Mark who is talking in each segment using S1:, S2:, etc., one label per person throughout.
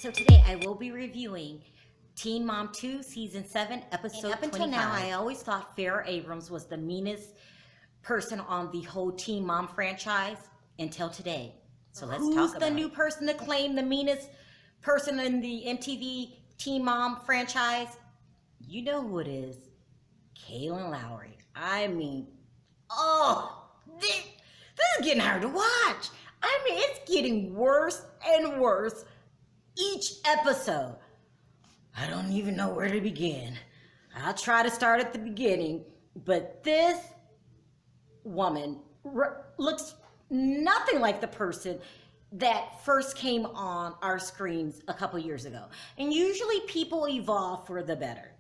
S1: So today I will be reviewing Teen Mom 2 Season 7 Episode 25. Up until now, I always thought Farrah Abrams was the meanest person on the whole Teen Mom franchise until today. So let's talk about it. Who's the new person to claim the meanest person in the MTV Teen Mom franchise? You know who it is. Kailyn Lowry. I mean, this is getting hard to watch. I mean, it's getting worse and worse each episode. I don't even know where to begin. I'll try to start at the beginning, but this woman looks nothing like the person that first came on our screens a couple years ago. And usually people evolve for the better.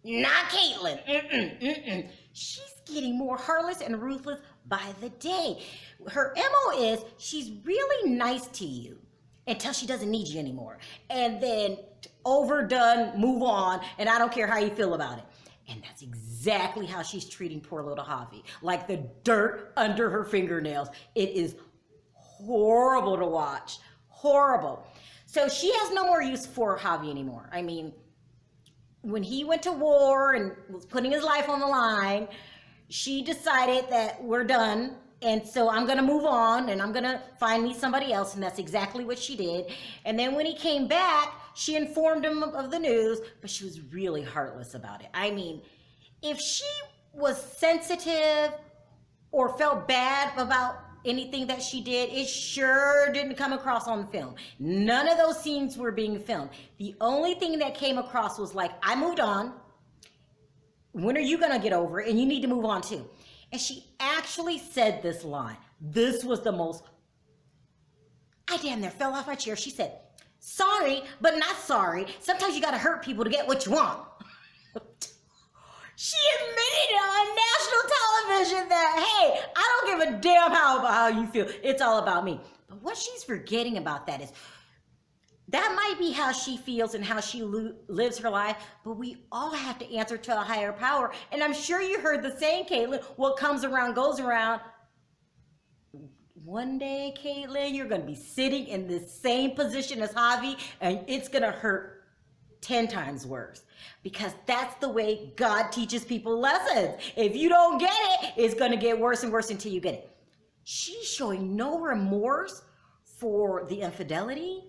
S1: Not Kailyn. She's getting more heartless and ruthless by the day. Her MO is she's really nice to you until she doesn't need you anymore. And then overdone, move on, and I don't care how you feel about it. And that's exactly how she's treating poor little Javi. Like the dirt under her fingernails. It is horrible to watch. Horrible. So she has no more use for Javi anymore. I mean, when he went to war and was putting his life on the line, she decided that we're done. And so I'm going to move on and I'm going to find me somebody else. And that's exactly what she did. And then when he came back, she informed him of the news, but she was really heartless about it. I mean, if she was sensitive or felt bad about anything that she did, it sure didn't come across on film. None of those scenes were being filmed. The only thing that came across was like, I moved on. When are you going to get over it? And you need to move on too. And she actually said this line. This was the most, I damn near fell off my chair. She said, sorry, but not sorry. Sometimes you got to hurt people to get what you want. She admitted on national television that, hey, I don't give a damn about how you feel. It's all about me. But what she's forgetting about that is that might be how she feels and how she lives her life, but we all have to answer to a higher power. And I'm sure you heard the saying, Kailyn, what comes around goes around. One day, Kailyn, you're going to be sitting in the same position as Javi, and it's going to hurt 10 times worse. Because that's the way God teaches people lessons. If you don't get it, it's going to get worse and worse until you get it. She's showing no remorse for the infidelity,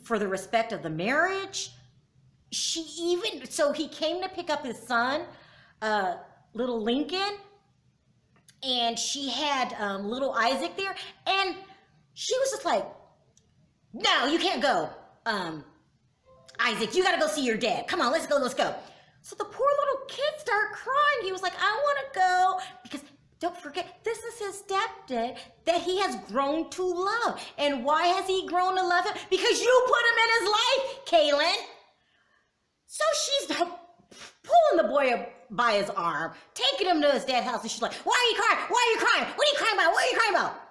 S1: for the respect of the marriage. So he came to pick up his son, little Lincoln, and she had little Isaac there, and she was just like, no, you can't go. Isaac, you gotta go see your dad. Come on, let's go. So the poor little kid started crying. He was like, I wanna go. Because don't forget, this is his stepdad that he has grown to love. And why has he grown to love him? Because you put him in his life, Kailyn. So she's pulling the boy up by his arm, taking him to his dad's house, and she's like, why are you crying? Why are you crying? What are you crying about? What are you crying about?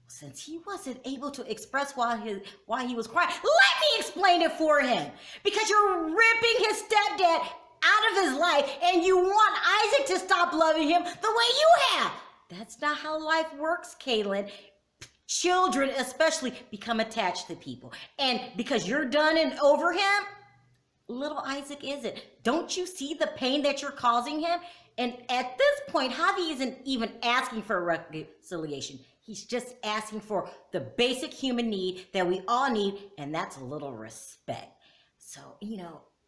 S1: Since he wasn't able to express why he was crying, let me explain it for him. Because you're ripping his stepdad out of his life and you want Isaac to stop loving him the way you have. That's not how life works, Kailyn. Children especially become attached to people. And because you're done and over him, little Isaac isn't. Don't you see the pain that you're causing him? And at this point, Javi isn't even asking for a reconciliation. He's just asking for the basic human need that we all need, and that's a little respect. So,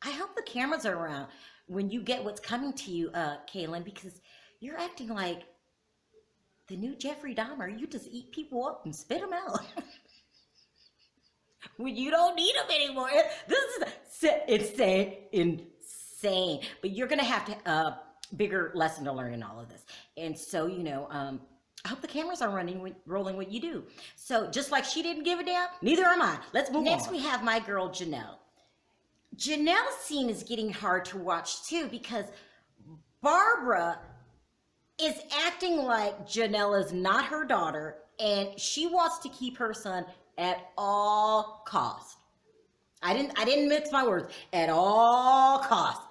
S1: I hope the cameras are around when you get what's coming to you, Kailyn, because you're acting like the new Jeffrey Dahmer. You just eat people up and spit them out. When you don't need them anymore. This is insane. But you're going to have to bigger lesson to learn in all of this. And so, I hope the cameras are rolling what you do. So just like she didn't give a damn, neither am I. Let's move on. Next we have my girl, Janelle. Janelle's scene is getting hard to watch too because Barbara is acting like Janelle is not her daughter and she wants to keep her son at all costs. I didn't mix my words. At all costs.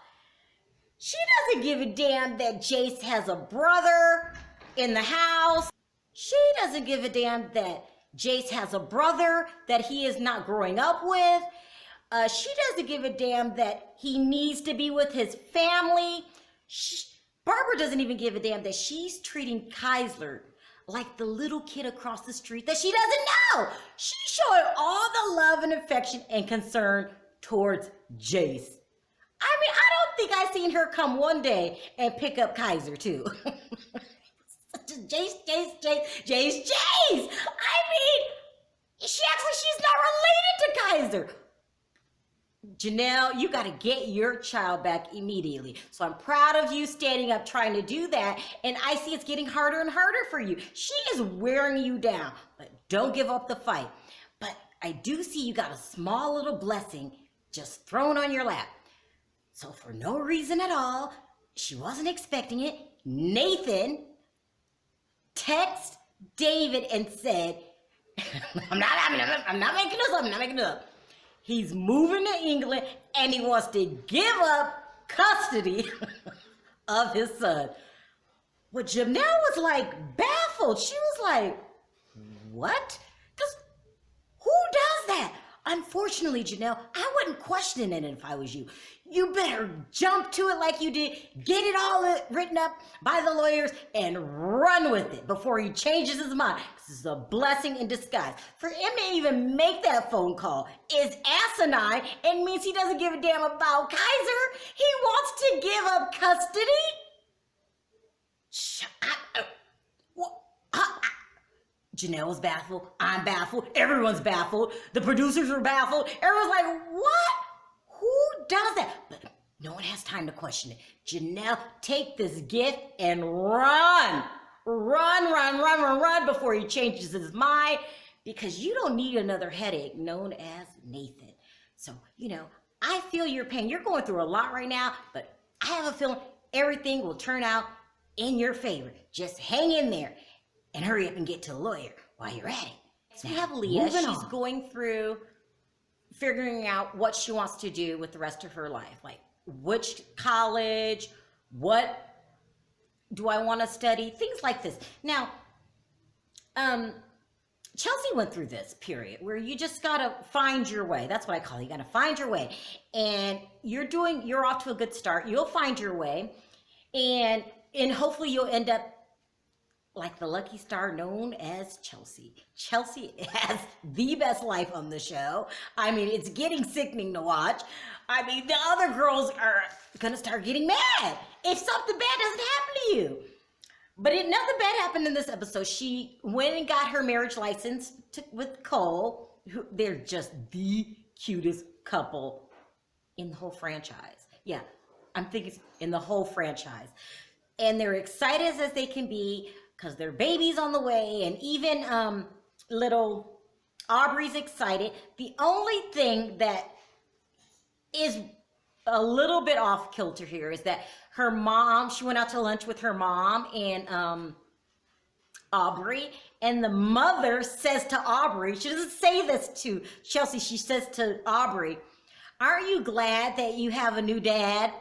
S1: She doesn't give a damn that Jace has a brother in the house. She doesn't give a damn that Jace has a brother that he is not growing up with. She doesn't give a damn that he needs to be with his family. Barbara doesn't even give a damn that she's treating Kailyn like the little kid across the street that she doesn't know. She's showing all the love and affection and concern towards Jace. I mean, I don't think I seen her come one day and pick up Kailyn too. Jace. I mean, she acts like she's not related to Kailyn. Janelle, you got to get your child back immediately. So I'm proud of you standing up trying to do that. And I see it's getting harder and harder for you. She is wearing you down, but don't give up the fight. But I do see you got a small little blessing just thrown on your lap. So for no reason at all, she wasn't expecting it. Nathan texted David and said, I'm not making this up. He's moving to England and he wants to give up custody of his son. Well, Janelle was like baffled. She was like, what? Because who does that? Unfortunately, Janelle, I wouldn't question it if I was you. You better jump to it like you did, get it all written up by the lawyers, and run with it before he changes his mind. This is a blessing in disguise. For him to even make that phone call is asinine and means he doesn't give a damn about Kailyn. He wants to give up custody. Janelle was baffled. I'm baffled. Everyone's baffled. The producers were baffled. Everyone's like, what? Who does that? But no one has time to question it. Janelle, take this gift and run. Run before he changes his mind, because you don't need another headache known as Nathan. So, I feel your pain. You're going through a lot right now, but I have a feeling everything will turn out in your favor. Just hang in there and hurry up and get to the lawyer while you're at it. So we have Leah. She's going through figuring out what she wants to do with the rest of her life. Like, which college, what do I want to study? Things like this. Now, Chelsea went through this period where you just got to find your way. That's what I call it. You got to find your way. And you're off to a good start. You'll find your way. And hopefully you'll end up like the lucky star known as Chelsea. Chelsea has the best life on the show. I mean, it's getting sickening to watch. I mean, the other girls are going to start getting mad if something bad doesn't happen to you. But nothing bad happened in this episode. She went and got her marriage license with Cole. They're just the cutest couple in the whole franchise. Yeah, I'm thinking in the whole franchise. And they're excited as they can be because their baby's on the way. And even little Aubrey's excited. The only thing that is a little bit off kilter here is that her mom, she went out to lunch with her mom and Aubrey, and the mother says to Aubrey, she doesn't say this to Chelsea, she says to Aubrey, aren't you glad that you have a new dad?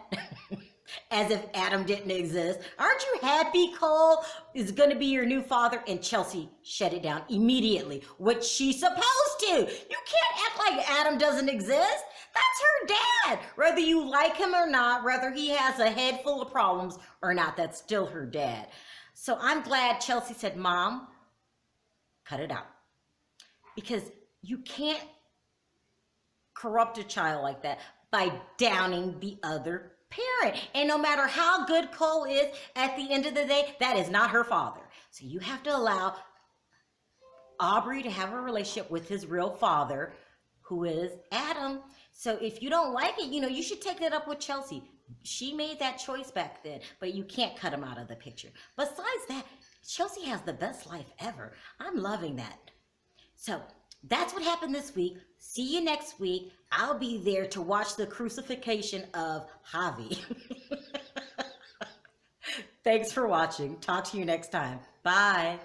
S1: As if Adam didn't exist. Aren't you happy Cole is going to be your new father? And Chelsea shut it down immediately, which she's supposed to. You can't act like Adam doesn't exist. That's her dad. Whether you like him or not, whether he has a head full of problems or not, that's still her dad. So I'm glad Chelsea said, Mom, cut it out. Because you can't corrupt a child like that by downing the other parent. And no matter how good Cole is, at the end of the day, that is not her father. So you have to allow Aubrey to have a relationship with his real father, who is Adam. So if you don't like it, you should take that up with Chelsea. She made that choice back then, but you can't cut him out of the picture. Besides that, Chelsea has the best life ever. I'm loving that. So that's what happened this week. See you next week. I'll be there to watch the crucifixion of Javi. Thanks for watching. Talk to you next time. Bye.